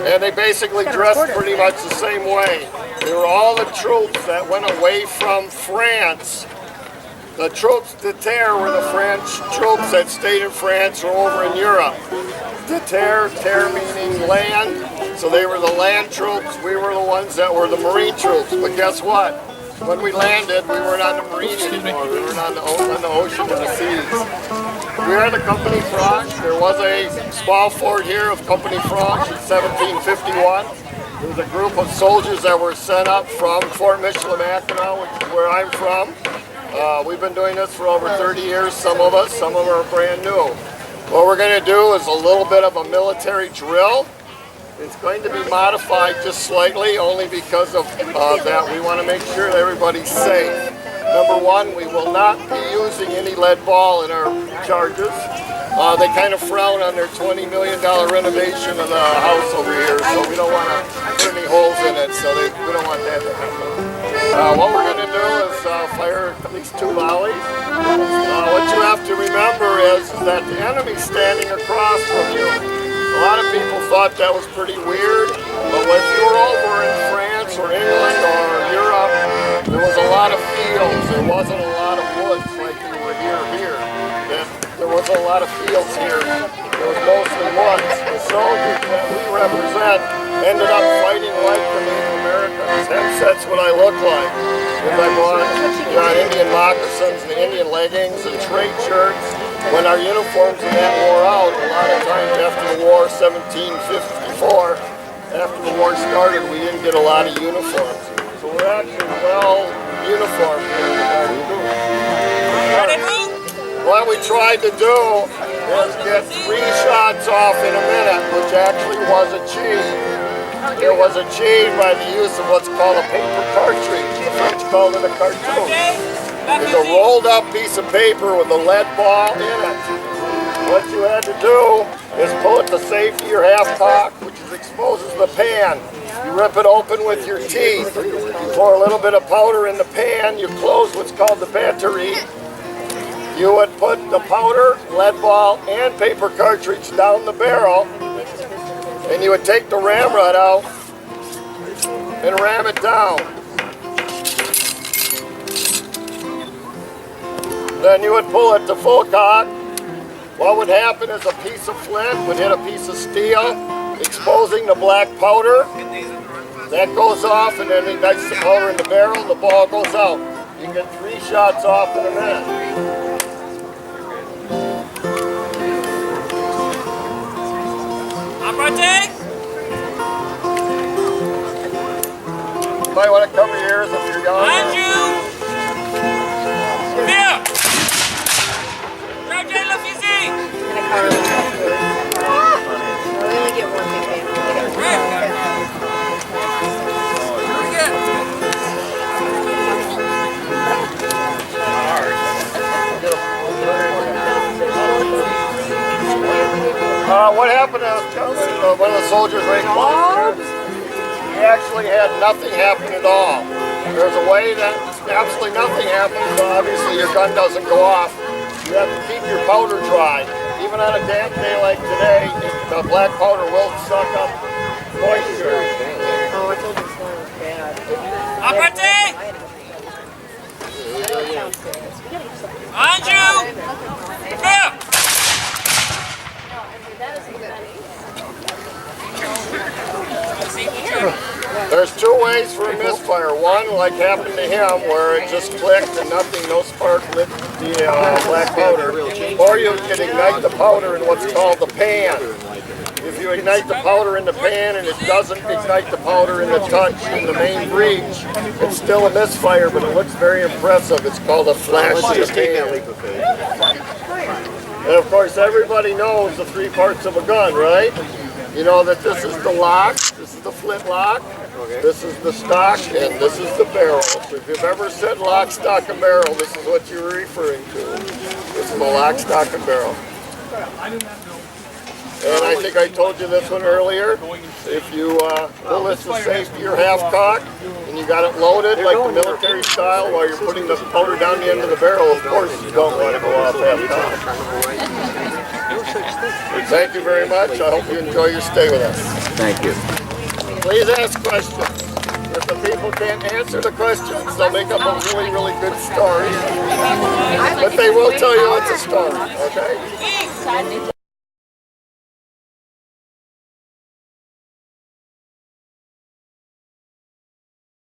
And they basically dressed pretty much the same way. They were all the troops that went away from France. The troops de terre were the French troops that stayed in France or over in Europe. De terre, terre meaning land, so they were the land troops, we were the ones that were the marine troops. But guess what? When we landed, we weren't on the marine anymore, we were on the ocean and the seas. We are the Company French. There was a small fort here of Company French in 1751. There was a group of soldiers that were sent up from Fort Michilimackinac, which is where I'm from. We've been doing this for over 30 years, some of us, some of them are brand new. What we're going to do is a little bit of a military drill. It's going to be modified just slightly, only because of that we want to make sure that everybody's safe. Number one, we will not be using any lead ball in our charges. They kind of frown on their $20 million renovation of the house over here, so we don't want to put any holes in it, so we don't want that to happen. What we're going to do is fire at least 2 volleys. What you have to remember is that the enemy's standing across from you. A lot of people thought that was pretty weird, but if you were over in France or England or Europe, there was a lot of fields. There wasn't a lot of woods like you were here. There was a lot of fields here. There was mostly woods. The soldiers that we represent ended up fighting like the Native Americans. Hence, that's what I look like. Because I bought Indian moccasins and Indian leggings and trade shirts. When our uniforms and that wore out, a lot of times after the war, 1754, after the war started, we didn't get a lot of uniforms. So we're actually well uniformed here. What we tried to do was get 3 shots off in a minute, which actually was achieved. It was achieved by the use of what's called a paper cartridge. The French called it a cartouche. It's a rolled up piece of paper with a lead ball in it. What you had to do is pull it to safety your half cock, which exposes the pan. You rip it open with your teeth. You pour a little bit of powder in the pan. You close what's called the battery. You would put the powder, lead ball, and paper cartridge down the barrel, and you would take the ramrod out and ram it down. Then you would pull it to full cock. What would happen is a piece of flint would hit a piece of steel, exposing the black powder. That goes off, and then ignites the powder in the barrel, and the ball goes out. You can get 3 shots off in a minute. You might want to cover your ears if you're young. Behind you! Here! Roger le fusil! We only get one big baby. What happened to one of the soldiers right close? He actually had nothing happen at all. There's a way that absolutely nothing happens, so obviously your gun doesn't go off. You have to keep your powder dry. Even on a damp day like today, the black powder will suck up moisture. Oh, I told you this one was bad. Aparte! Behind you! Here! There's 2 ways for a misfire. One, like happened to him, where it just clicked and nothing, no spark lit the black powder. Or you can ignite the powder in what's called the pan. If you ignite the powder in the pan and it doesn't ignite the powder in the touch in the main breech, it's still a misfire, but it looks very impressive. It's called a flash to pan. And of course, everybody knows the 3 parts of a gun, right? You know that this is the lock, this is the flint lock, this is the stock, and this is the barrel. So if you've ever said lock, stock, and barrel, this is what you're referring to. This is the lock, stock, and barrel. And I think I told you this one earlier. If you pull this to safety, your half cock, and you got it loaded like the military style while you're putting the powder down the end of the barrel, of course you don't want to go off half cock. Thank you very much. I hope you enjoy your stay with us. Thank you. Please ask questions. If the people can't answer the questions, they'll make up a really, really good story. But they will tell you it's a story, okay?